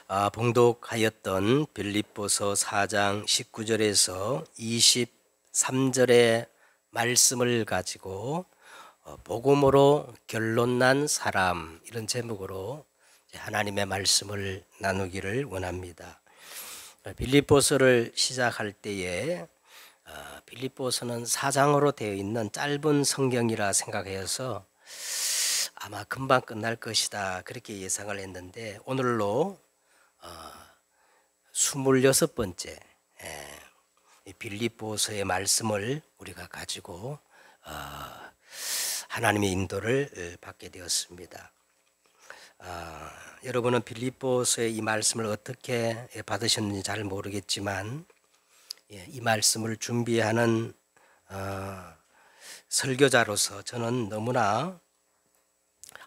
봉독하였던 빌립보서 4장 19절에서 23절의 말씀을 가지고 복음으로 결론난 사람, 이런 제목으로 하나님의 말씀을 나누기를 원합니다. 빌립보서를 시작할 때에 빌립보서는 4장으로 되어 있는 짧은 성경이라 생각해서 아마 금방 끝날 것이다, 그렇게 예상을 했는데 오늘로 26번째 빌립보서의 말씀을 우리가 가지고 하나님의 인도를 받게 되었습니다. 여러분은 빌립보서의 이 말씀을 어떻게 받으셨는지 잘 모르겠지만, 이 말씀을 준비하는 설교자로서 저는 너무나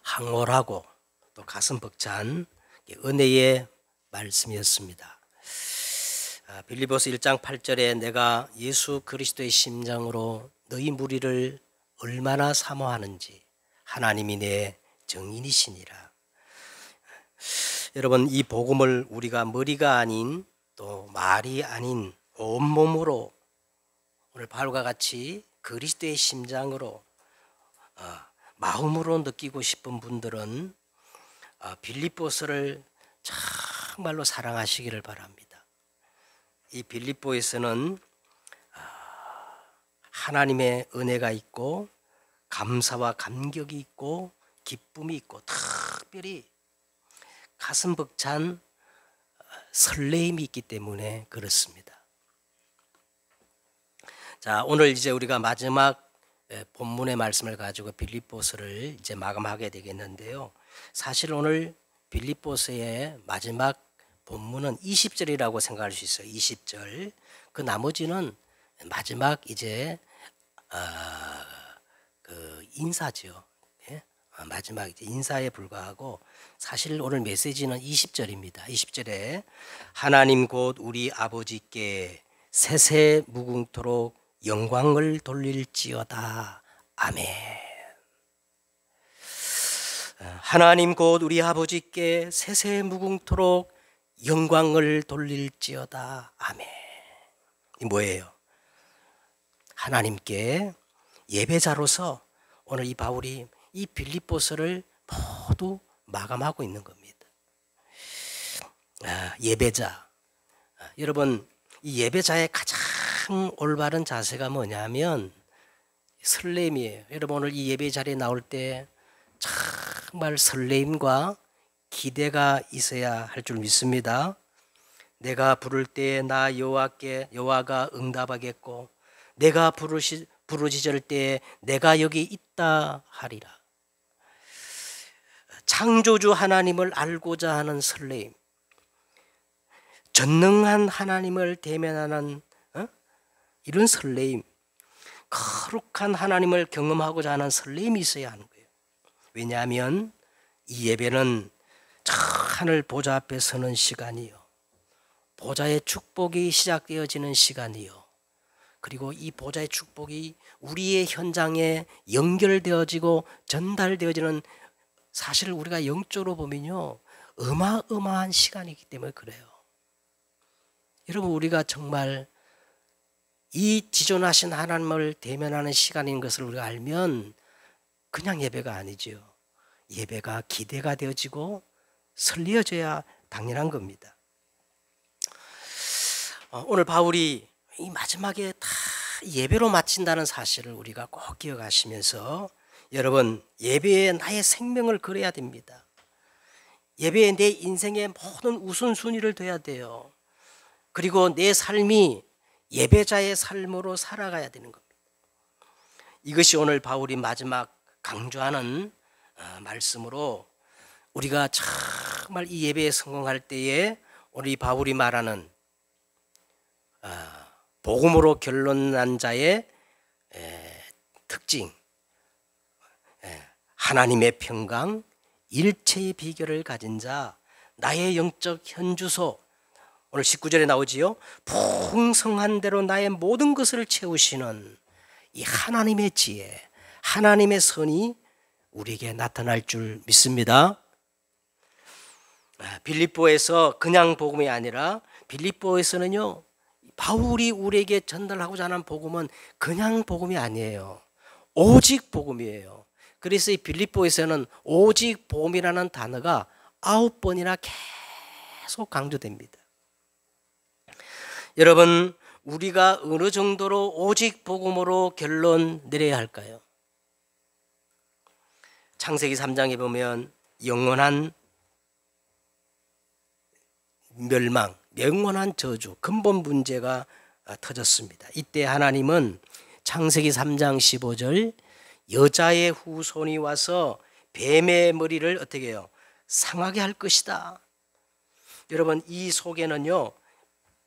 황홀하고 또 가슴 벅찬 은혜의 말씀이었습니다. 빌립보서 1장 8절에 내가 예수 그리스도의 심정으로 너희 무리를 얼마나 사모하는지 하나님이 내 정인이시니라. 여러분, 이 복음을 우리가 머리가 아닌 또 말이 아닌 온몸으로 오늘 바울과 같이 그리스도의 심장으로 마음으로 느끼고 싶은 분들은 빌립보서를 정말로 사랑하시기를 바랍니다. 이 빌립보에서는 하나님의 은혜가 있고 감사와 감격이 있고 기쁨이 있고 특별히 가슴 벅찬 설레임이 있기 때문에 그렇습니다. 자, 오늘 이제 우리가 마지막 본문의 말씀을 가지고 빌립보서를 이제 마감하게 되겠는데요. 사실 오늘 빌립보서의 마지막 본문은 20절이라고 생각할 수 있어요. 20절. 그 나머지는 마지막 이제 그 인사죠. 예? 마지막 이제 인사에 불과하고, 사실 오늘 메시지는 20절입니다. 20절에 하나님 곧 우리 아버지께 세세 무궁토록 영광을 돌릴지어다. 아멘. 하나님 곧 우리 아버지께 세세 무궁토록 영광을 돌릴지어다. 아멘. 이 뭐예요? 하나님께 예배자로서 오늘 이 바울이 이 빌립보서를 모두 마감하고 있는 겁니다. 예배자. 여러분, 이 예배자의 가장 올바른 자세가 뭐냐면 설렘이에요. 여러분, 오늘 이 예배 자리에 나올 때 정말 설레임과 기대가 있어야 할 줄 믿습니다. 내가 부를 때에 나 여호와가 응답하겠고, 내가 부르짖을 때에 내가 여기 있다 하리라. 창조주 하나님을 알고자 하는 설레임, 전능한 하나님을 대면하는 이런 설레임, 거룩한 하나님을 경험하고자 하는 설레임이 있어야 하는 거예요. 왜냐하면 이 예배는 저 하늘 보좌 앞에 서는 시간이요, 보좌의 축복이 시작되어지는 시간이요, 그리고 이 보좌의 축복이 우리의 현장에 연결되어지고 전달되어지는, 사실 우리가 영적으로 보면요 어마어마한 시간이기 때문에 그래요. 여러분, 우리가 정말 이 지존하신 하나님을 대면하는 시간인 것을 우리가 알면 그냥 예배가 아니죠. 예배가 기대가 되어지고 설레어져야 당연한 겁니다. 오늘 바울이 이 마지막에 다 예배로 마친다는 사실을 우리가 꼭 기억하시면서, 여러분, 예배에 나의 생명을 걸어야 됩니다. 예배에 내 인생의 모든 우선순위를 둬야 돼요. 그리고 내 삶이 예배자의 삶으로 살아가야 되는 겁니다. 이것이 오늘 바울이 마지막 강조하는 말씀으로, 우리가 정말 이 예배에 성공할 때에 오늘 이 바울이 말하는 복음으로 결론난 자의 특징, 하나님의 평강, 일체의 비결을 가진 자, 나의 영적 현주소, 오늘 19절에 나오지요. 풍성한 대로 나의 모든 것을 채우시는 이 하나님의 지혜, 하나님의 선이 우리에게 나타날 줄 믿습니다. 빌립보에서 그냥 복음이 아니라 빌립보에서는요, 바울이 우리에게 전달하고자 하는 복음은 그냥 복음이 아니에요. 오직 복음이에요. 그래서 이 빌립보에서는 오직 복음이라는 단어가 9번이나 계속 강조됩니다. 여러분, 우리가 어느 정도로 오직 복음으로 결론 내려야 할까요? 창세기 3장에 보면 영원한 멸망, 영원한 저주, 근본 문제가 터졌습니다. 이때 하나님은 창세기 3장 15절 여자의 후손이 와서 뱀의 머리를 어떻게 해요? 상하게 할 것이다. 여러분, 이 속에는요,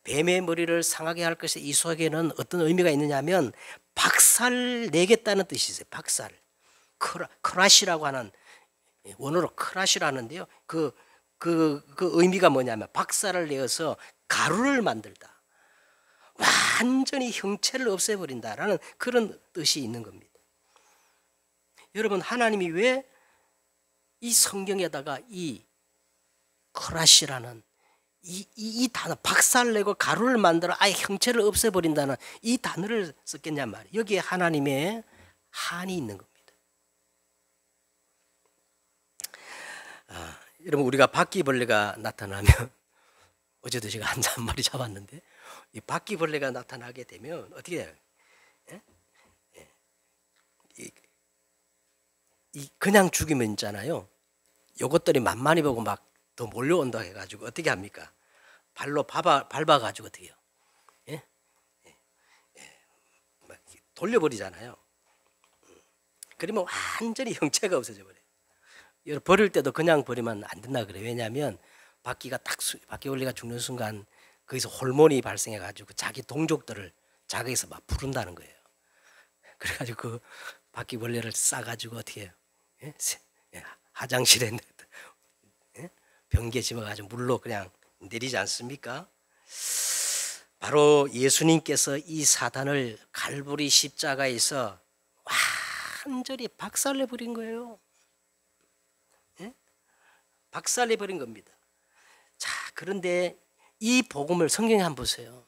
뱀의 머리를 상하게 할 것이, 이 속에는 어떤 의미가 있느냐면 박살 내겠다는 뜻이 있어요. 박살. 크라시라고 하는, 원어로 크라시라는데요. 그 의미가 뭐냐면 박살을 내어서 가루를 만들다. 완전히 형체를 없애버린다라는 그런 뜻이 있는 겁니다. 여러분, 하나님이 왜 이 성경에다가 이 크라시라는 이 단어, 박살내고 가루를 만들어 아예 형체를 없애버린다는 이 단어를 썼겠냔 말이에요. 여기에 하나님의 한이 있는 겁니다. 여러분, 우리가 바퀴벌레가 나타나면 어제도 제가 한 마리 잡았는데, 이 바퀴벌레가 나타나게 되면 어떻게 해요? 그냥 죽이면 있잖아요. 요것들이 만만히 보고 막 더 몰려온다 해가지고 어떻게 합니까? 발로 밟아가지고 어떻게 해요? 돌려버리잖아요. 그러면 완전히 형체가 없어져 버려요. 버릴 때도 그냥 버리면 안 된다 그래요. 왜냐하면 바퀴벌레가 죽는 순간 거기서 호르몬이 발생해가지고 자기 동족들을 자기에서 막 부른다는 거예요. 그래가지고 그 바퀴벌레를 싸가지고 어떻게 해요? 화장실에 변기에 집어가지고 물로 그냥 내리지 않습니까? 바로 예수님께서 이 사단을 갈보리 십자가에서 완전히 박살내버린 거예요. 박살내버린 겁니다. 자, 그런데 이 복음을 성경에 한번 보세요.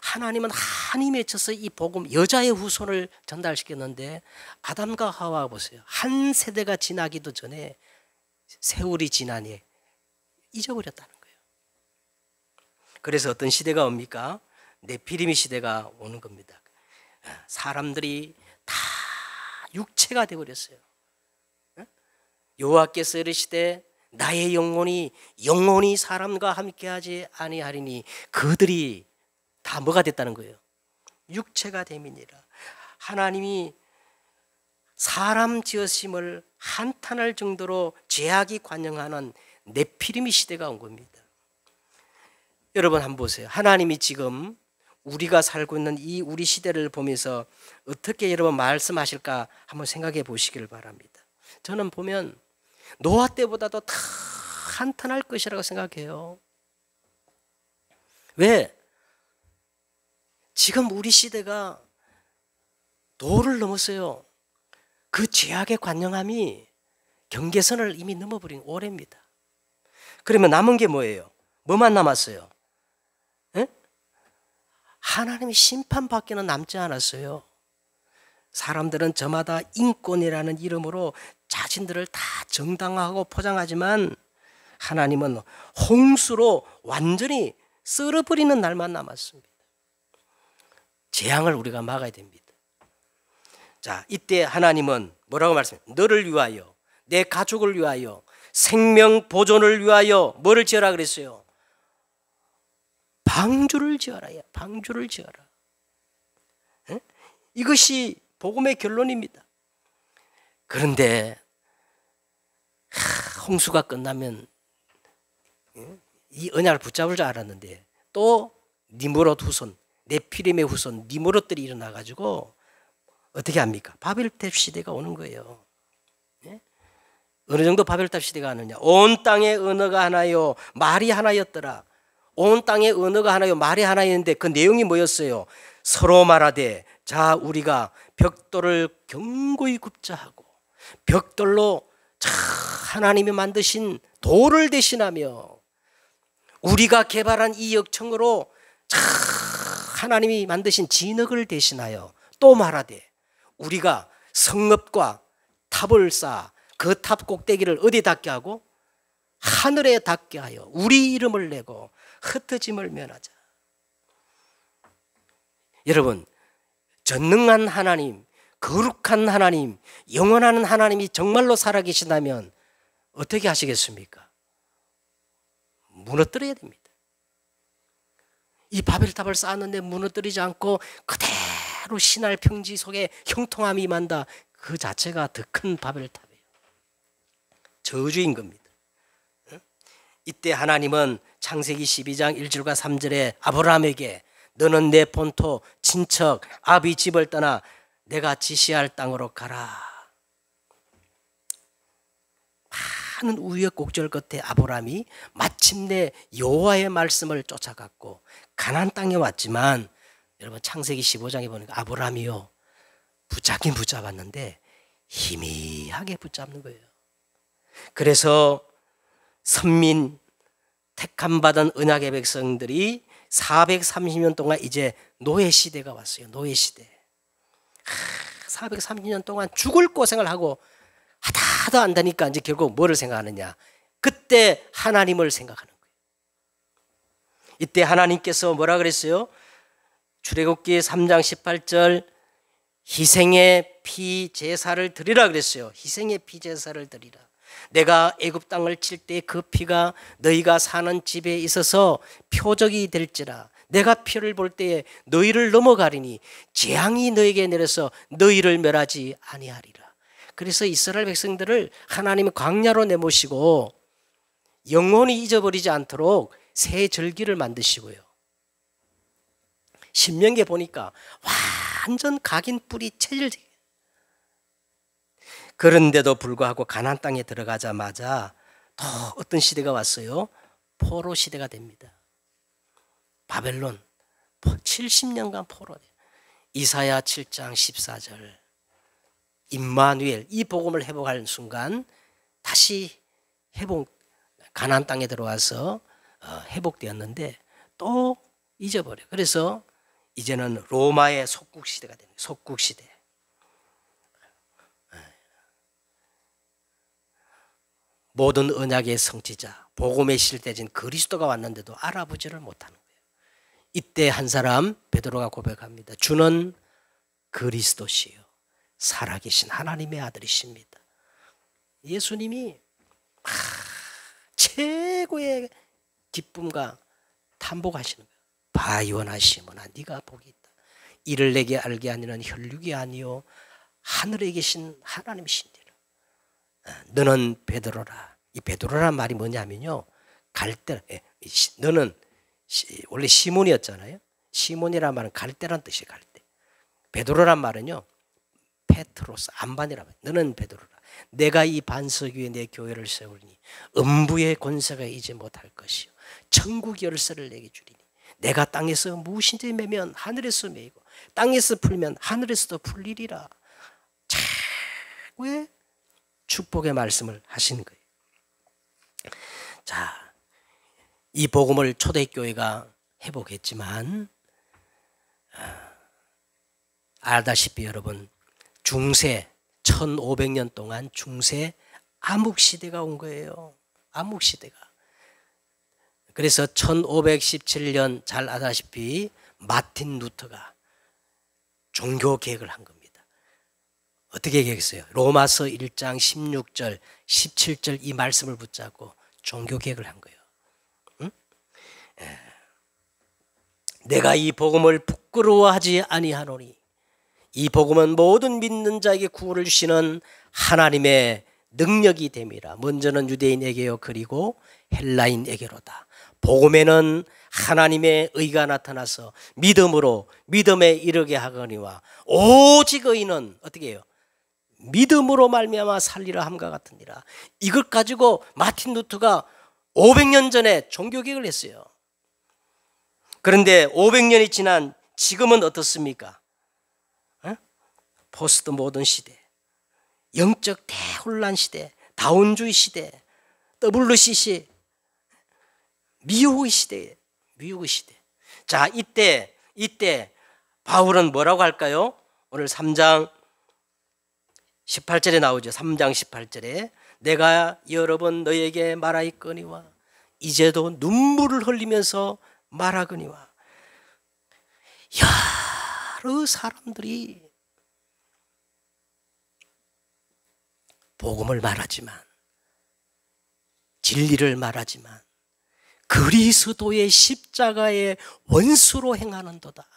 하나님은 한이 맺혀서 이 복음, 여자의 후손을 전달시켰는데 아담과 하와 보세요. 한 세대가 지나기도 전에 세월이 지나니 잊어버렸다는 거예요. 그래서 어떤 시대가 옵니까? 네피림의 시대가 오는 겁니다. 사람들이 다 육체가 되어버렸어요. 여호와께서 이르시되 나의 영혼이 사람과 함께하지 아니하리니, 그들이 다 뭐가 됐다는 거예요? 육체가 됨이니라. 하나님이 사람 지으심을 한탄할 정도로 죄악이 관영하는 네피림의 시대가 온 겁니다. 여러분 한번 보세요. 하나님이 지금 우리가 살고 있는 이 우리 시대를 보면서 어떻게 여러분 말씀하실까 한번 생각해 보시기를 바랍니다. 저는 보면 노아 때보다도 더 한탄할 것이라고 생각해요. 왜? 지금 우리 시대가 도를 넘었어요. 그 죄악의 관영함이 경계선을 이미 넘어버린 오래입니다. 그러면 남은 게 뭐예요? 뭐만 남았어요? 하나님의 심판밖에는 남지 않았어요. 사람들은 저마다 인권이라는 이름으로 자신들을 다 정당화하고 포장하지만 하나님은 홍수로 완전히 썰어버리는 날만 남았습니다. 재앙을 우리가 막아야 됩니다. 자, 이때 하나님은 뭐라고 말씀해요? 너를 위하여, 내 가족을 위하여, 생명 보존을 위하여 뭐를 지어라 그랬어요? 방주를 지어라. 방주를 지어라. 이것이 복음의 결론입니다. 그런데 홍수가 끝나면 이 언약을 붙잡을 줄 알았는데 또 니므롯 후손, 네피림의 후손 니므롯들이 일어나가지고 어떻게 합니까? 바벨탑 시대가 오는 거예요. 어느 정도 바벨탑 시대가 하느냐? 온 땅의 언어가 하나요, 말이 하나였더라. 온 땅의 언어가 하나요, 말이 하나였는데 그 내용이 뭐였어요? 서로 말하되 자 우리가 벽돌을 견고히 굽자 하고, 벽돌로 하나님이 만드신 돌을 대신하며 우리가 개발한 이 역청으로 하나님이 만드신 진흙을 대신하여 또 말하되 우리가 성읍과 탑을 쌓아 그 탑 꼭대기를 어디 닿게 하고 하늘에 닿게 하여 우리 이름을 내고 흩어짐을 면하자. 여러분, 전능한 하나님, 거룩한 하나님, 영원한 하나님이 정말로 살아계신다면 어떻게 하시겠습니까? 무너뜨려야 됩니다. 이 바벨탑을 쌓았는데 무너뜨리지 않고 그대로 신할 평지 속에 형통함이 임한다. 그 자체가 더 큰 바벨탑이에요. 저주인 겁니다. 이때 하나님은 창세기 12장 1절과 3절에 아브라함에게 너는 내 본토 친척 아비 집을 떠나 내가 지시할 땅으로 가라. 많은 우여곡절 끝에 아브라함이 마침내 여호와의 말씀을 쫓아갔고 가나안 땅에 왔지만 여러분 창세기 15장에 보니까 아브라함이요 붙잡긴 붙잡았는데 희미하게 붙잡는 거예요. 그래서 선민 택함받은 언약의 백성들이 430년 동안 이제 노예 시대가 왔어요. 노예 시대. 430년 동안 죽을 고생을 하고 하다 안 되니까 이제 결국 뭐를 생각하느냐? 그때 하나님을 생각하는 거예요. 이때 하나님께서 뭐라 그랬어요? 출애굽기 3장 18절 희생의 피 제사를 드리라 그랬어요. 희생의 피 제사를 드리라. 내가 애굽 땅을 칠 때 그 피가 너희가 사는 집에 있어서 표적이 될지라. 내가 피를 볼 때에 너희를 넘어가리니 재앙이 너에게 내려서 너희를 멸하지 아니하리라. 그래서 이스라엘 백성들을 하나님이 광야로 내모시고 영원히 잊어버리지 않도록 새 절기를 만드시고요. 신명기에 보니까 완전 각인 뿌리 체질적이에요. 그런데도 불구하고 가나안 땅에 들어가자마자 또 어떤 시대가 왔어요? 포로 시대가 됩니다. 바벨론 70년간 포로. 이사야 7장 14절 임마누엘 이 복음을 회복하는 순간 다시 가나안 땅에 들어와서 회복되었는데 또 잊어버려. 그래서 이제는 로마의 속국 시대가 되는 속국 시대. 모든 언약의 성취자, 복음의 실대진 그리스도가 왔는데도 알아보지를 못하는 거예요. 이때 한 사람 베드로가 고백합니다. 주는 그리스도시요 살아계신 하나님의 아들이십니다. 예수님이 최고의 기쁨과 탐복하시는 거예요. 바요나 시몬아 네가 복이 있다. 이를 내게 알게 하니는 혈육이 아니요 하늘에 계신 하나님이신지라. 너는 베드로라. 이 베드로란 말이 뭐냐면요. 갈대. 너는 원래 시몬이었잖아요. 시몬이란 말은 갈대란 뜻이에요. 갈대. 베드로란 말은요. 페트로스 안반이란 말. 너는 베드로라. 내가 이 반석 위에 내 교회를 세우리니 음부의 권세가 이제 못할 것이요 천국 열쇠를 내게 주리니 내가 땅에서 무엇인지 매면 하늘에서 매이고 땅에서 풀면 하늘에서도 풀리리라. 최고의 축복의 말씀을 하신 거예요. 자, 이 복음을 초대교회가 회복했지만 알다시피 여러분 중세 1500년 동안 중세 암흑시대가 온 거예요. 암흑시대가. 그래서 1517년 잘 아다시피 마틴 루터가 종교개혁을 한 겁니다. 어떻게 계획했어요? 로마서 1장 16절 17절 이 말씀을 붙잡고 종교개혁을 한 거예요. 응? 내가 이 복음을 부끄러워하지 아니하노니 이 복음은 모든 믿는 자에게 구원을 주시는 하나님의 능력이 됨이라. 먼저는 유대인에게요 그리고 헬라인에게로다. 복음에는 하나님의 의가 나타나서 믿음으로 믿음에 이르게 하거니와 오직 의인은 어떻게 해요? 믿음으로 말미암아 살리라 함과 같으니라. 이걸 가지고 마틴 루터가 500년 전에 종교개혁을 했어요. 그런데 500년이 지난 지금은 어떻습니까? 포스트 모던 시대, 영적 대혼란 시대, 다운주의 시대, WCC 미혹의 시대에 미혹의 시대. 자, 이때 바울은 뭐라고 할까요? 오늘 3장 18절에 나오죠. 3장 18절에 내가 여러 번 너에게 말하였거니와 이제도 눈물을 흘리면서 말하거니와. 여러 사람들이 복음을 말하지만, 진리를 말하지만 그리스도의 십자가의 원수로 행하는도다.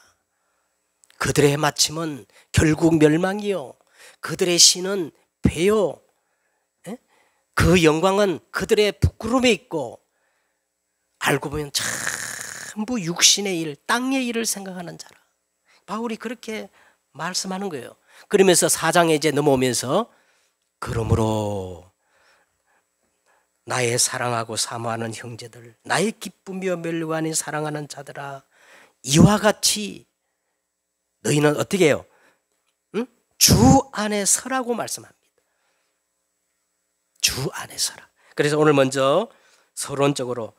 그들의 마침은 결국 멸망이요, 그들의 신은 배요, 그 영광은 그들의 부끄러움에 있고, 알고 보면 전부 육신의 일, 땅의 일을 생각하는 자라. 바울이 그렇게 말씀하는 거예요. 그러면서 4장에 이제 넘어오면서 그러므로 나의 사랑하고 사모하는 형제들, 나의 기쁨이여 멸류관이 사랑하는 자들아, 이와 같이 너희는 어떻게 해요? 응? 주 안에 서라고 말씀합니다. 주 안에 서라. 그래서 오늘 먼저 서론적으로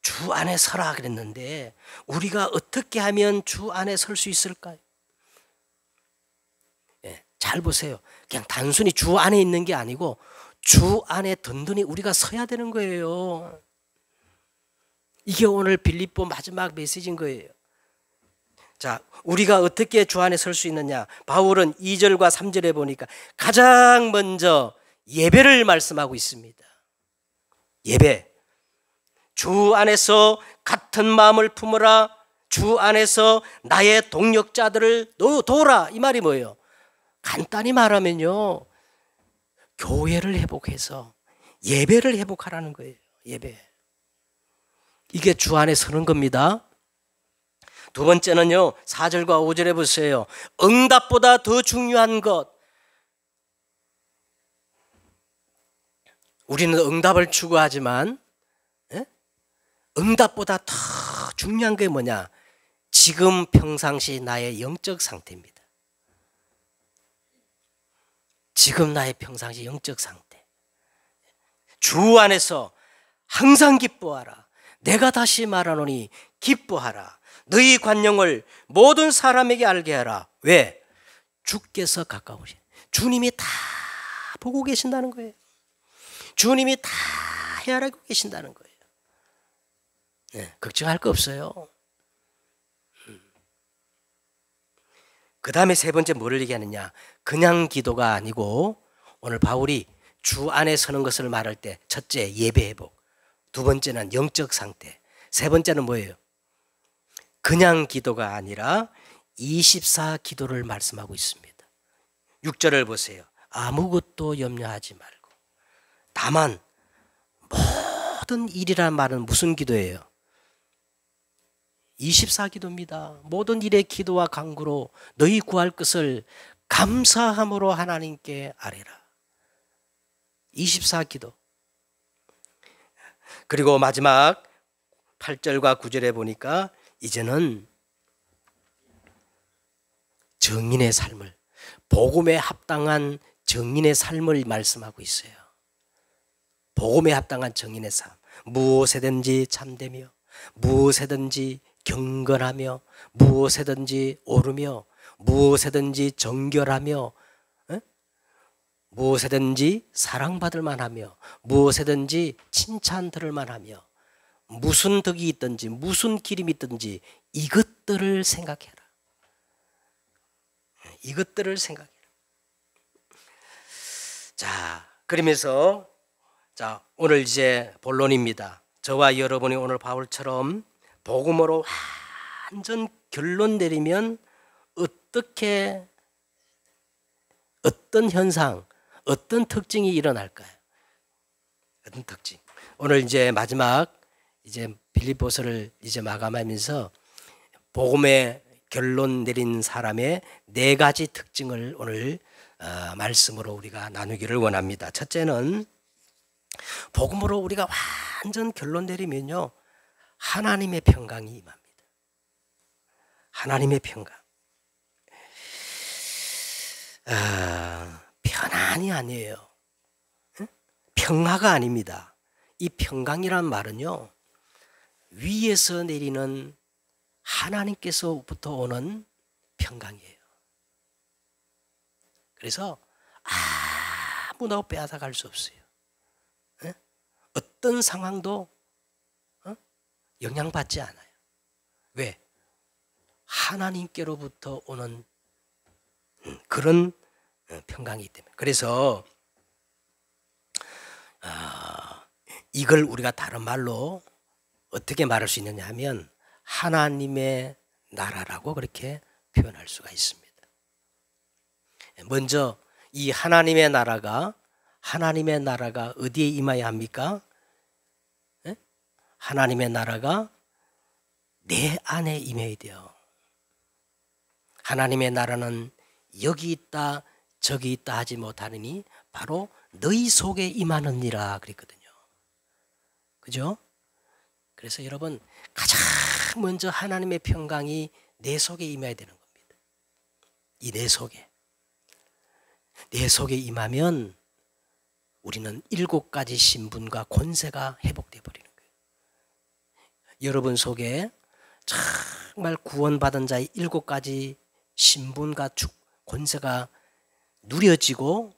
주 안에 서라 그랬는데, 우리가 어떻게 하면 주 안에 설 수 있을까요? 잘 보세요. 그냥 단순히 주 안에 있는 게 아니고 주 안에 든든히 우리가 서야 되는 거예요. 이게 오늘 빌립보 마지막 메시지인 거예요. 자, 우리가 어떻게 주 안에 설 수 있느냐? 바울은 2절과 3절에 보니까 가장 먼저 예배를 말씀하고 있습니다. 예배. 주 안에서 같은 마음을 품어라. 주 안에서 나의 동력자들을 도우라. 이 말이 뭐예요? 간단히 말하면요, 교회를 회복해서 예배를 회복하라는 거예요. 예배. 이게 주 안에 서는 겁니다. 두 번째는요, 4절과 5절에 보세요. 응답보다 더 중요한 것. 우리는 응답을 추구하지만 응답보다 더 중요한 게 뭐냐? 지금 평상시 나의 영적 상태입니다. 지금 나의 평상시 영적 상태. 주 안에서 항상 기뻐하라. 내가 다시 말하노니 기뻐하라. 너희 관용을 모든 사람에게 알게 하라. 왜? 주께서 가까우신, 주님이 다 보고 계신다는 거예요. 주님이 다 헤아리고 계신다는 거예요. 걱정할 거 없어요. 그 다음에 세 번째 뭐를 얘기하느냐? 그냥 기도가 아니고, 오늘 바울이 주 안에 서는 것을 말할 때 첫째 예배 회복, 두 번째는 영적 상태, 세 번째는 뭐예요? 그냥 기도가 아니라 24 기도를 말씀하고 있습니다. 6절을 보세요. 아무것도 염려하지 말고 다만 모든 일이란 말은 무슨 기도예요? 24 기도입니다. 모든 일의 기도와 간구로 너희 구할 것을 감사함으로 하나님께 아뢰라. 24 기도. 그리고 마지막 8절과 9절에 보니까 이제는 정인의 삶을, 복음에 합당한 정인의 삶을 말씀하고 있어요. 복음에 합당한 정인의 삶. 무엇에든지 참되며, 무엇에든지 경건하며, 무엇에든지 오르며, 무엇에든지 정결하며, 무엇에든지 사랑받을 만하며, 무엇에든지 칭찬 들을 만하며, 무슨 덕이 있든지 무슨 기림이 있든지 이것들을 생각해라. 이것들을 생각해라. 자, 그러면서 자, 오늘 이제 본론입니다. 저와 여러분이 오늘 바울처럼 복음으로 완전 결론 내리면 어떻게, 어떤 현상, 어떤 특징이 일어날까요? 어떤 특징? 오늘 이제 마지막 이제 빌립보서를 이제 마감하면서 복음의 결론 내린 사람의 네 가지 특징을 오늘 말씀으로 우리가 나누기를 원합니다. 첫째는 복음으로 우리가 완전 결론 내리면요, 하나님의 평강이 임합니다. 하나님의 평강. 편안이 아니에요. 평화가 아닙니다. 이 평강이란 말은요, 위에서 내리는 하나님께서부터 오는 평강이에요. 그래서 아무나 빼앗아갈 수 없어요. 어떤 상황도 영향받지 않아요. 왜? 하나님께로부터 오는 그런 평강이기 때문에. 그래서 이걸 우리가 다른 말로 어떻게 말할 수 있느냐 하면 하나님의 나라라고 그렇게 표현할 수가 있습니다. 먼저 이 하나님의 나라가 어디에 임해야 합니까? 하나님의 나라가 내 안에 임해야 돼요. 하나님의 나라는 여기 있다 저기 있다 하지 못하느니 바로 너희 속에 임하느니라 그랬거든요. 그죠? 그래서 여러분 가장 먼저 하나님의 평강이 내 속에 임해야 되는 겁니다. 이 내 속에 임하면 우리는 7가지 신분과 권세가 회복되어 버리는 거예요. 여러분 속에 정말 구원받은 자의 7가지 신분과 권세가 누려지고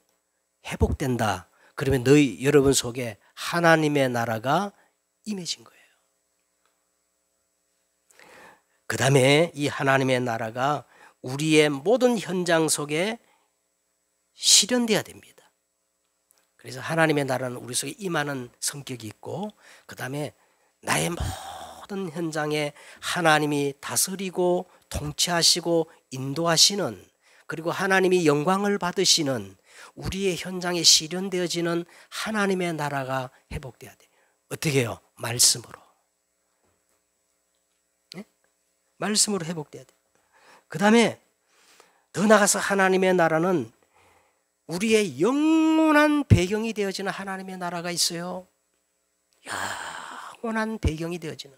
회복된다. 그러면 여러분 속에 하나님의 나라가 임해진 거예요. 그 다음에 이 하나님의 나라가 우리의 모든 현장 속에 실현돼야 됩니다. 그래서 하나님의 나라는 우리 속에 임하는 성격이 있고, 그 다음에 나의 모든 현장에 하나님이 다스리고 통치하시고 인도하시는, 그리고 하나님이 영광을 받으시는 우리의 현장에 실현되어지는 하나님의 나라가 회복돼야 돼요. 어떻게 해요? 말씀으로. 네? 말씀으로 회복돼야 돼요. 그 다음에 더 나아가서 하나님의 나라는 우리의 영원한 배경이 되어지는 하나님의 나라가 있어요. 영원한 배경이 되어지는.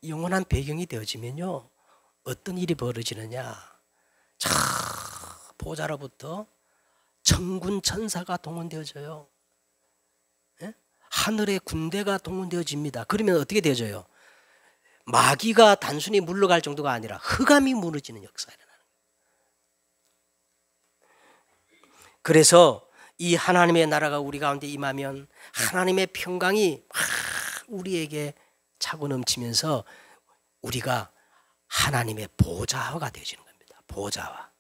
영원한 배경이 되어지면요, 어떤 일이 벌어지느냐. 보좌로부터 천군 천사가 동원되어져요. 예? 하늘의 군대가 동원되어집니다. 그러면 어떻게 되어져요? 마귀가 단순히 물러갈 정도가 아니라 흑암이 무너지는 역사가 일어나는 거예요. 그래서 이 하나님의 나라가 우리 가운데 임하면 하나님의 평강이 우리에게 차고 넘치면서 우리가 하나님의 보좌화가 되어지는 겁니다. 보좌화.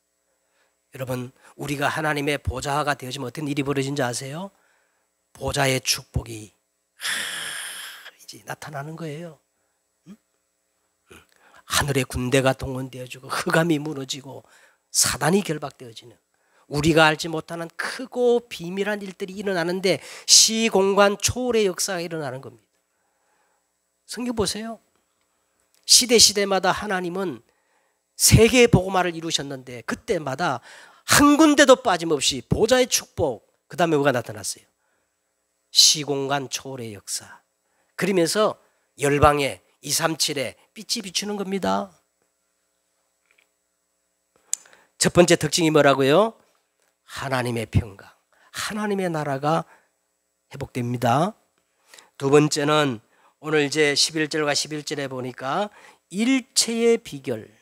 여러분, 우리가 하나님의 보좌화가 되어지면 어떤 일이 벌어진지 아세요? 보좌의 축복이 이제 나타나는 거예요. 하늘의 군대가 동원되어지고 흑암이 무너지고 사단이 결박되어지는, 우리가 알지 못하는 크고 비밀한 일들이 일어나는데 시공간 초월의 역사가 일어나는 겁니다. 성경 보세요. 시대마다 하나님은 세계의 복음화를 이루셨는데 그때마다 한 군데도 빠짐없이 보좌의 축복, 그 다음에 뭐가 나타났어요? 시공간 초월의 역사. 그러면서 열방에 237에 빛이 비추는 겁니다. 첫 번째 특징이 뭐라고요? 하나님의 평강, 하나님의 나라가 회복됩니다. 두 번째는 오늘 이제 11절과 11절에 보니까 일체의 비결,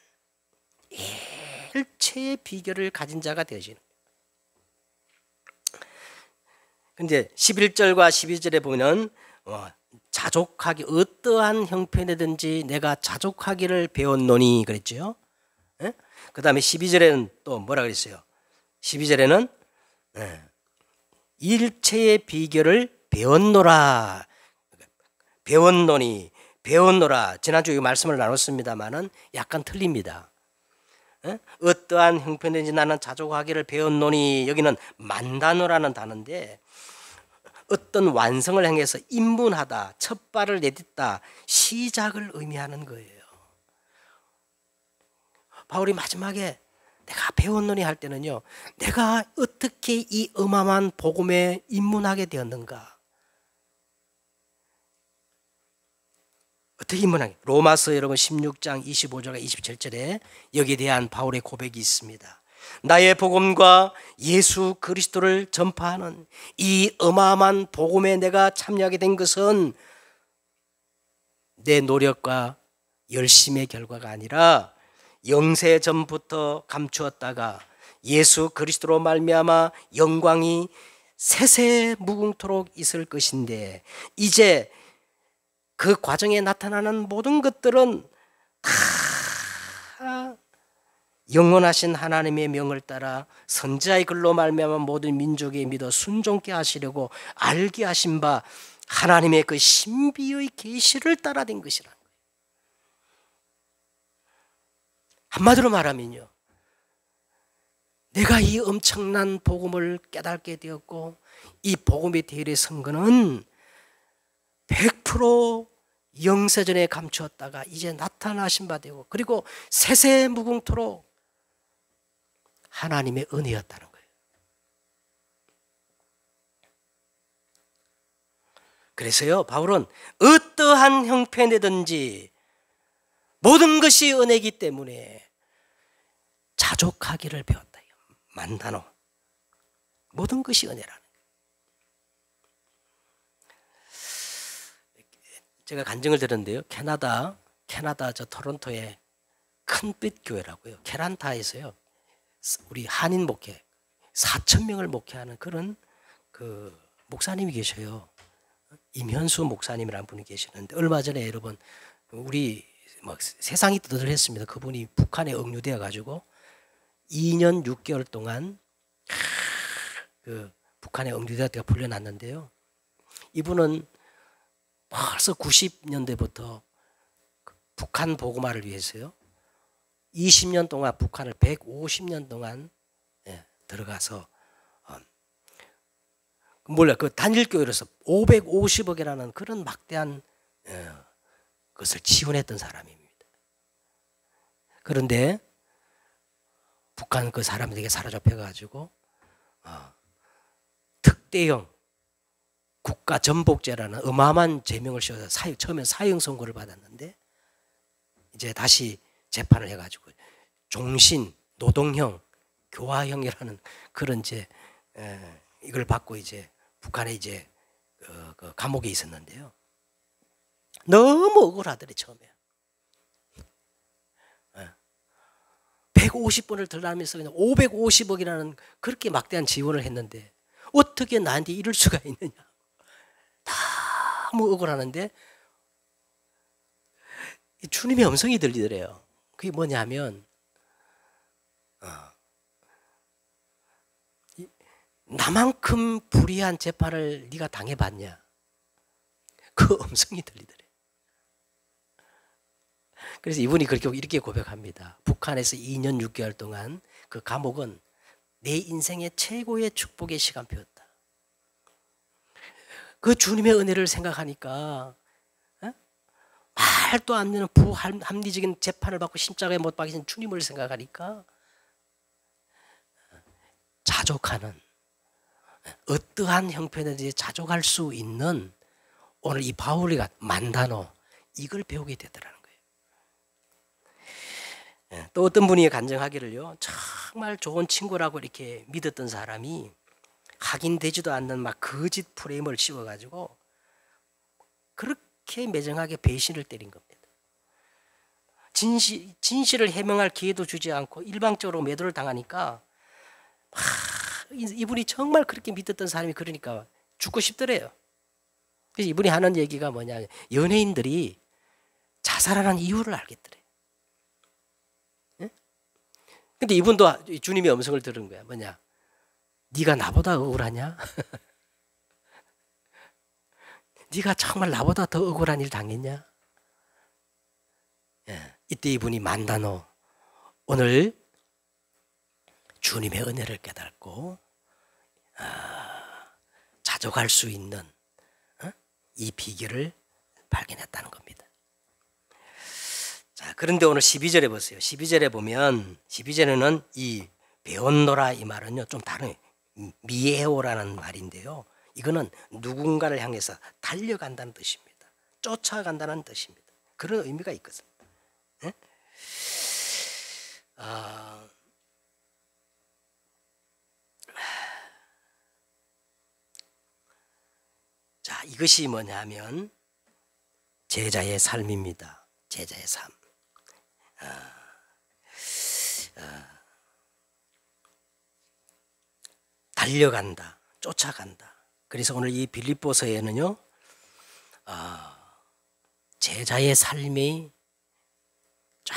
일체의 비결을 가진 자가 되어지는. 근데 11절과 12절에 보면 자족하기, 어떠한 형편이든지 내가 자족하기를 배웠노니 그랬죠. 그 다음에 12절에는 또 뭐라 그랬어요? 12절에는 일체의 비결을 배웠노라. 배웠노라. 지난주에 말씀을 나눴습니다만은 약간 틀립니다. 어떠한 형편인지 나는 자족하기를 배웠노니, 여기는 만다노라는 단어인데 어떤 완성을 향해서 입문하다, 첫 발을 내딛다, 시작을 의미하는 거예요. 바울이 마지막에 내가 배웠노니 할 때는요, 내가 어떻게 이 어마어마한 복음에 입문하게 되었는가, 어떻게 입문하게. 로마서 여러분 16장 25절과 27절에 여기에 대한 바울의 고백이 있습니다. 나의 복음과 예수 그리스도를 전파하는 이 어마어마한 복음에 내가 참여하게 된 것은 내 노력과 열심의 결과가 아니라 영세 전부터 감추었다가 예수 그리스도로 말미암아 영광이 세세 무궁토록 있을 것인데, 이제 그 과정에 나타나는 모든 것들은 다 영원하신 하나님의 명을 따라 선지자의 글로 말미암아 모든 민족에 믿어 순종케 하시려고 알게 하신 바 하나님의 그 신비의 계시를 따라 된 것이라. 한마디로 말하면요, 내가 이 엄청난 복음을 깨닫게 되었고 이 복음의 대열에 선 거는 100% 영세전에 감추었다가 이제 나타나신 바 되고, 그리고 세세무궁토록 하나님의 은혜였다는 거예요. 그래서요, 바울은 어떠한 형편이든지 모든 것이 은혜이기 때문에 자족하기를 배웠다. 만단어. 모든 것이 은혜라는 거예요. 제가 간증을 들었는데요, 캐나다 저 토론토에 큰빛 교회라고요, 캐란타에서요, 우리 한인 목회 4,000명을 목회하는 그런 그 목사님이 계셔요. 임현수 목사님이라는 분이 계시는데, 얼마 전에 여러분 우리 막 세상이 뜨들했습니다. 그분이 북한에 억류되어 가지고 2년 6개월 동안 그 북한에 억류되어 풀려났는데요, 이분은 벌써 90년대부터 북한 복음화를 위해서요 20년 동안 북한을 150년 동안 들어가서 몰라 그 단일교회로서 550억이라는 그런 막대한 것을 지원했던 사람입니다. 그런데 북한 그 사람들에게 사로잡혀가지고 특대형 국가 전복죄라는 어마어마한 죄명을 씌워서 처음에 사형 선고를 받았는데, 이제 다시 재판을 해가지고 종신, 노동형, 교화형이라는 그런 이제 이걸 받고 이제 북한에 이제 그 감옥에 있었는데요, 너무 억울하더래 처음에. 150번을 들라면서 그냥 550억이라는 그렇게 막대한 지원을 했는데 어떻게 나한테 이럴 수가 있느냐. 너무 억울하는데 주님의 음성이 들리더래요. 그게 뭐냐면 나만큼 불의한 재판을 네가 당해봤냐, 그 음성이 들리더래. 그래서 이분이 이렇게 고백합니다. 북한에서 2년 6개월 동안 그 감옥은 내 인생의 최고의 축복의 시간표였다. 그 주님의 은혜를 생각하니까 말도 안 되는 부합리적인 재판을 받고 십자가에 못 박히신 주님을 생각하니까 자족하는, 어떠한 형편에든지 자족할 수 있는, 오늘 이 바울이가 만단어 이걸 배우게 되더라는 거예요. 또 어떤 분이 간증하기를요, 정말 좋은 친구라고 이렇게 믿었던 사람이 확인되지도 않는 막 거짓 프레임을 씌워가지고 그렇게 매정하게 배신을 때린 겁니다. 진실을 해명할 기회도 주지 않고 일방적으로 매도를 당하니까 이분이 정말 그렇게 믿었던 사람이 그러니까 죽고 싶더래요. 그래서 이분이 하는 얘기가 뭐냐, 연예인들이 자살하는 이유를 알겠더래. 근데 이분도 주님의 음성을 들은 거야. 뭐냐, 네가 나보다 억울하냐? 네가 정말 나보다 더 억울한 일 당했냐? 이때 이분이 만단어, 오늘 주님의 은혜를 깨닫고 자족할 수 있는 이 비결을 발견했다는 겁니다. 자, 그런데 오늘 12절에 보세요. 12절에 보면, 12절에는 이 배웠노라 이 말은요 좀 다른, 미에오라는 말인데요, 이거는 누군가를 향해서 달려간다는 뜻입니다. 쫓아간다는 뜻입니다. 그런 의미가 있거든요. 자, 이것이 뭐냐면 제자의 삶입니다. 제자의 삶. 달려간다, 쫓아간다. 그래서 오늘 이 빌립보서에는요, 제자의 삶이 쫙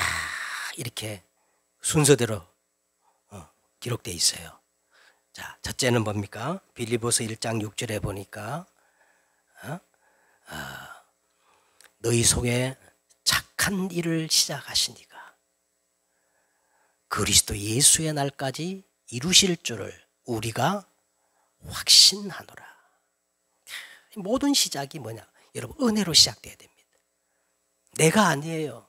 이렇게 순서대로 기록되어 있어요. 자, 첫째는 뭡니까? 빌립보서 1장 6절에 보니까 너희 속에 착한 일을 시작하시니가 그리스도 예수의 날까지 이루실 줄을 우리가 확신하노라. 모든 시작이 뭐냐? 여러분, 은혜로 시작돼야 됩니다. 내가 아니에요.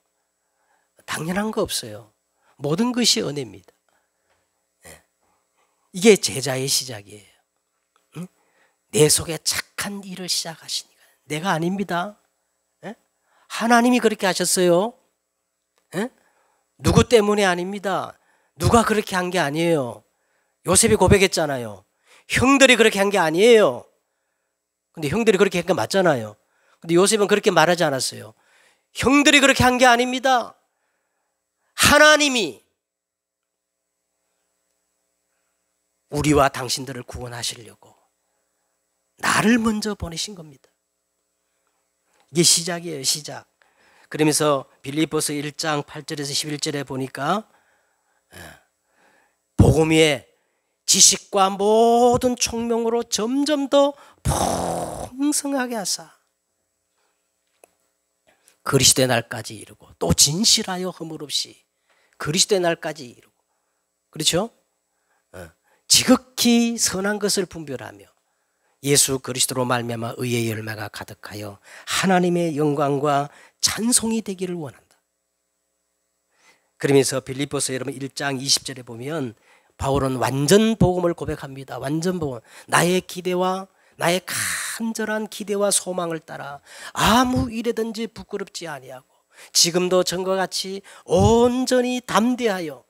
당연한 거 없어요. 모든 것이 은혜입니다. 이게 제자의 시작이에요. 내 속에 착한 일을 시작하시니까. 내가 아닙니다. 하나님이 그렇게 하셨어요. 누구 때문에 아닙니다. 누가 그렇게 한 게 아니에요. 요셉이 고백했잖아요. 형들이 그렇게 한 게 아니에요. 근데 형들이 그렇게 한 게 맞잖아요. 근데 요셉은 그렇게 말하지 않았어요. 형들이 그렇게 한 게 아닙니다. 하나님이 우리와 당신들을 구원하시려고 나를 먼저 보내신 겁니다. 이게 시작이에요, 시작. 그러면서 빌립보서 1장 8절에서 11절에 보니까 복음 위에 지식과 모든 총명으로 점점 더 풍성하게 하사 그리스도의 날까지 이루고 또 진실하여 허물 없이 그리스도의 날까지 이루고, 그렇죠? 지극히 선한 것을 분별하며 예수 그리스도로 말미암아 의의 열매가 가득하여 하나님의 영광과 찬송이 되기를 원한다. 그러면서 빌립보서 여러분 1장 20절에 보면 바울은 완전 복음을 고백합니다. 완전 복음. 나의 기대와 나의 간절한 기대와 소망을 따라 아무 일에든지 부끄럽지 아니하고 지금도 전과 같이 온전히 담대하여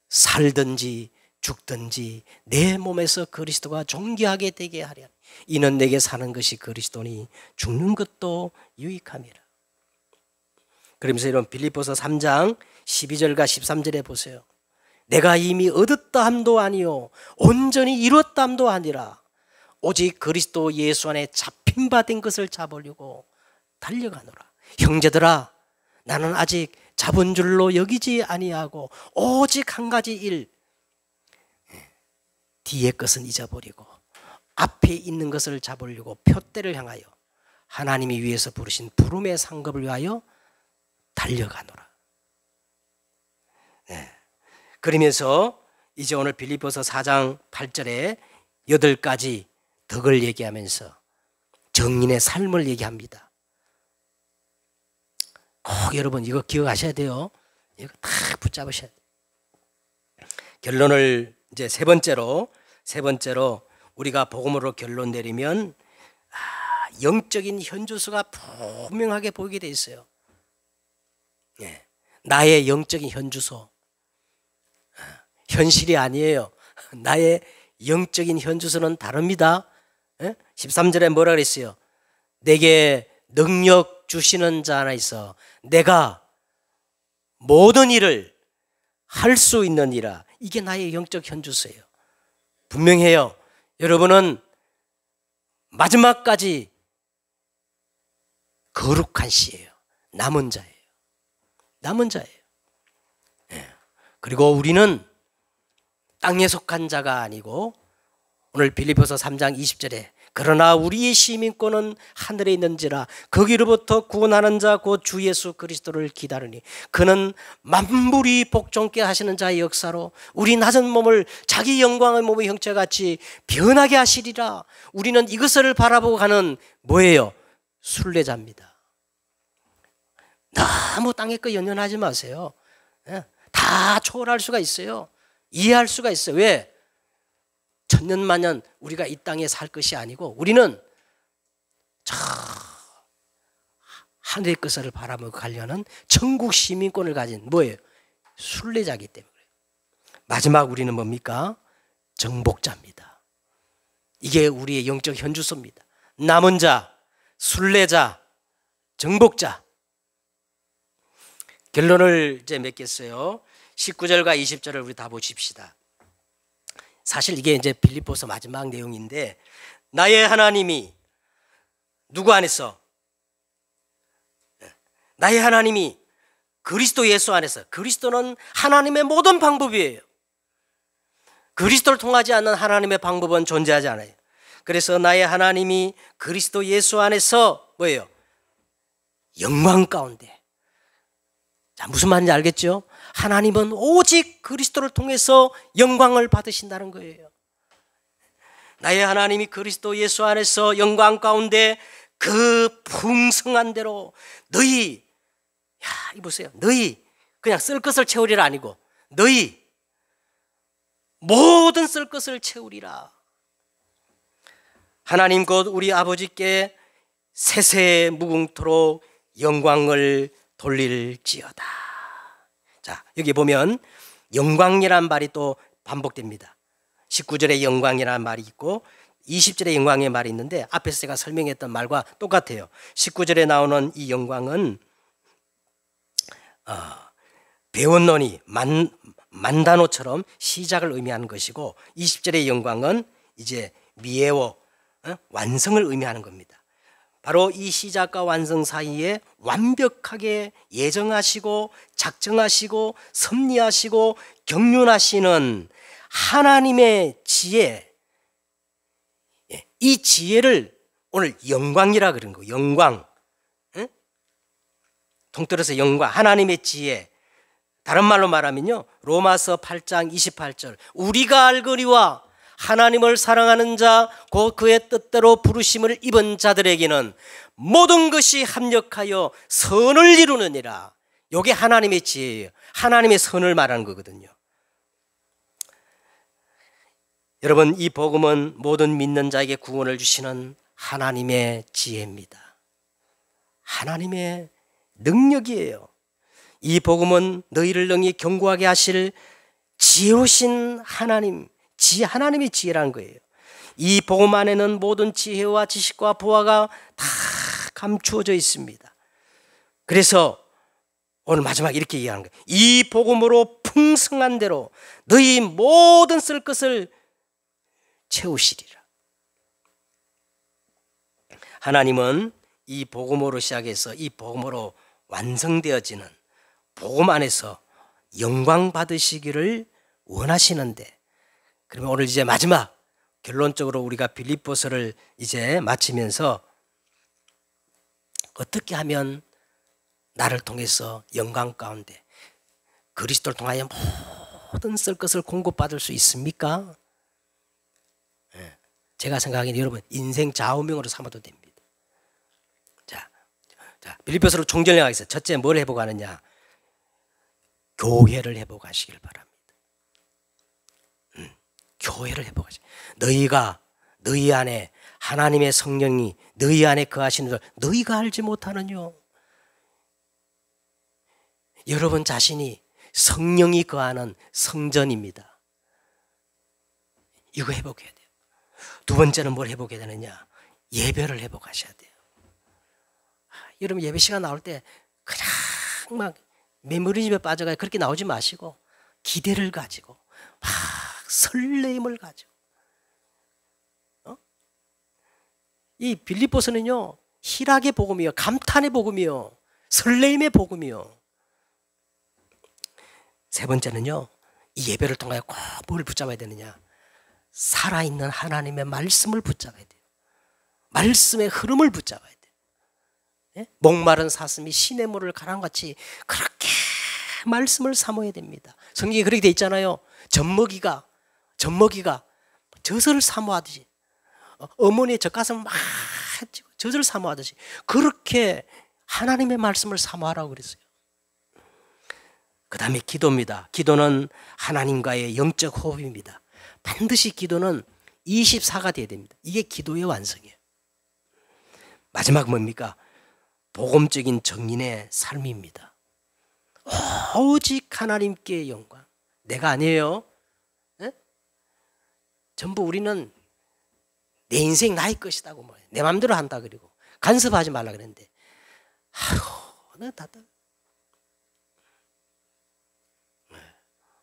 살든지 죽든지 내 몸에서 그리스도가 존귀하게 되게 하려. 이는 내게 사는 것이 그리스도니 죽는 것도 유익함이라. 그러면서 이런 빌립보서 3장 12절과 13절에 보세요. 내가 이미 얻었다 함도 아니요 온전히 이뤘다 함도 아니라 오직 그리스도 예수 안에 잡힌 바 된 것을 잡으려고 달려가노라. 형제들아, 나는 아직 잡은 줄로 여기지 아니하고 오직 한 가지 일, 뒤의 것은 잊어버리고 앞에 있는 것을 잡으려고 표대를 향하여 하나님이 위에서 부르신 부름의 상급을 위하여 달려가노라. 그러면서 이제 오늘 빌립보서 4장 8절에 8가지 덕을 얘기하면서 정인의 삶을 얘기합니다. 꼭 여러분 이거 기억하셔야 돼요. 이거 딱 붙잡으셔야 돼요. 결론을 이제 세 번째로 우리가 복음으로 결론 내리면 영적인 현주소가 분명하게 보이게 돼 있어요. 나의 영적인 현주소, 현실이 아니에요. 나의 영적인 현주소는 다릅니다. 13절에 뭐라 그랬어요? 내게 능력 주시는 자 하나 있어 내가 모든 일을 할 수 있느니라. 이게 나의 영적 현주소예요. 분명해요. 여러분은 마지막까지 거룩한 씨예요. 남은 자예요. 남은 자예요. 그리고 우리는 땅에 속한 자가 아니고 오늘 빌립보서 3장 20절에 그러나 우리의 시민권은 하늘에 있는지라 거기로부터 구원하는 자 곧 주 예수 그리스도를 기다리니 그는 만물이 복종케 하시는 자의 역사로 우리 낮은 몸을 자기 영광의 몸의 형체같이 변하게 하시리라. 우리는 이것을 바라보고 가는 뭐예요? 순례자입니다. 너무 땅에 거 연연하지 마세요. 다 초월할 수가 있어요. 이해할 수가 있어요. 왜? 천년만년 우리가 이 땅에 살 것이 아니고 우리는 저 하늘의 것을 바라보고 가려는 천국 시민권을 가진 뭐예요? 순례자이기 때문에 그래요. 마지막 우리는 뭡니까? 정복자입니다. 이게 우리의 영적 현주소입니다. 남은 자, 순례자, 정복자. 결론을 이제 맺겠어요. 19절과 20절을 우리 다 보십시다. 사실 이게 이제 빌립보서 마지막 내용인데, 나의 하나님이 누구 안에서? 나의 하나님이 그리스도 예수 안에서. 그리스도는 하나님의 모든 방법이에요. 그리스도를 통하지 않는 하나님의 방법은 존재하지 않아요. 그래서 나의 하나님이 그리스도 예수 안에서 뭐예요? 영광 가운데. 자, 무슨 말인지 알겠죠? 하나님은 오직 그리스도를 통해서 영광을 받으신다는 거예요. 나의 하나님이 그리스도 예수 안에서 영광 가운데 그 풍성한 대로 너희, 야, 이 보세요. 너희 그냥 쓸 것을 채우리라 아니고 너희 모든 쓸 것을 채우리라. 하나님 곧 우리 아버지께 세세 무궁토록 영광을 돌릴지어다. 자, 여기 보면 영광이란 말이 또 반복됩니다. 19절에 영광이라는 말이 있고 20절에 영광의 말이 있는데, 앞에서 제가 설명했던 말과 똑같아요. 19절에 나오는 이 영광은 배원론이 만다노처럼 시작을 의미하는 것이고, 20절의 영광은 이제 미에오, 완성을 의미하는 겁니다. 바로 이 시작과 완성 사이에 완벽하게 예정하시고 작정하시고 섭리하시고 경륜하시는 하나님의 지혜, 이 지혜를 오늘 영광이라 그런 거예요. 영광, 통틀어서 영광, 하나님의 지혜. 다른 말로 말하면요, 로마서 8장 28절, 우리가 알거니와 하나님을 사랑하는 자 곧 그의 뜻대로 부르심을 입은 자들에게는 모든 것이 합력하여 선을 이루느니라. 이게 하나님의 지혜예요. 하나님의 선을 말하는 거거든요. 여러분, 이 복음은 모든 믿는 자에게 구원을 주시는 하나님의 지혜입니다. 하나님의 능력이에요. 이 복음은 너희를 능히 견고하게 하실 지혜로우신 하나님, 하나님의 지혜라는 거예요. 이 복음 안에는 모든 지혜와 지식과 보화가 다 감추어져 있습니다. 그래서 오늘 마지막 이렇게 얘기하는 거예요. 이 복음으로 풍성한 대로 너희 모든 쓸 것을 채우시리라. 하나님은 이 복음으로 시작해서 이 복음으로 완성되어지는 복음 안에서 영광 받으시기를 원하시는데, 그러면 오늘 이제 마지막 결론적으로 우리가 빌립보서를 이제 마치면서 어떻게 하면 나를 통해서 영광 가운데 그리스도를 통하여 모든 쓸 것을 공급받을 수 있습니까? 제가 생각하기에는 여러분 인생 좌우명으로 삼아도 됩니다. 자, 빌립보서로 총정리하겠습니다. 첫째, 뭘 해보고 하느냐? 교회를 해보고 하시길 바랍니다. 교회를 해보고 하시길. 너희가 너희 안에 하나님의 성령이 너희 안에 거하시는 줄 너희가 알지 못하느뇨? 여러분 자신이 성령이 거하는 성전입니다. 이거 회복해야 돼요. 두 번째는 뭘 회복해야 되느냐? 예배를 회복하셔야 돼요. 여러분 예배 시간 나올 때 그냥 막 메모리즘에 빠져가 그렇게 나오지 마시고 기대를 가지고 막 설레임을 가지고. 이 빌립보서는요 희락의 복음이요, 감탄의 복음이요, 설레임의 복음이요. 세 번째는요, 이 예배를 통하여 꼭 뭘 붙잡아야 되느냐? 살아있는 하나님의 말씀을 붙잡아야 돼요. 말씀의 흐름을 붙잡아야 돼요. 예? 목마른 사슴이 시냇물을 가랑같이 그렇게 말씀을 사모해야 됩니다. 성경에 그렇게 돼 있잖아요. 젖먹이가 젖을 사모하듯이, 어머니의 젖가슴을 막 젖을 사모하듯이 그렇게 하나님의 말씀을 사모하라고 그랬어요. 그 다음에 기도입니다. 기도는 하나님과의 영적 호흡입니다. 반드시 기도는 24가 돼야 됩니다. 이게 기도의 완성이에요. 마지막 뭡니까? 복음적인 정인의 삶입니다. 오직 하나님께 영광. 내가 아니에요. 에? 전부 우리는 내 인생 나의 것이다고 뭐 내 마음대로 한다 그리고 간섭하지 말라 그랬는데 아이고 너 다들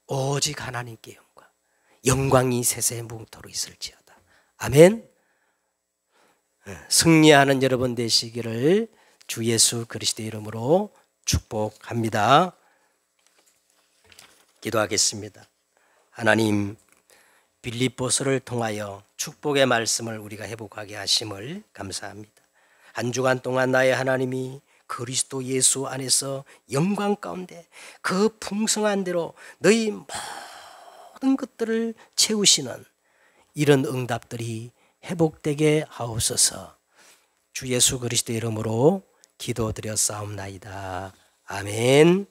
오직 하나님께 영광이 세세 무궁토로 있을지어다. 아멘. 승리하는 여러분 되시기를 주 예수 그리스도의 이름으로 축복합니다. 기도하겠습니다. 하나님, 빌립보서를 통하여 축복의 말씀을 우리가 회복하게 하심을 감사합니다. 한 주간 동안 나의 하나님이 그리스도 예수 안에서 영광 가운데 그 풍성한 대로 너희 모든 것들을 채우시는 이런 응답들이 회복되게 하옵소서. 주 예수 그리스도의 이름으로 기도드렸사옵나이다. 아멘.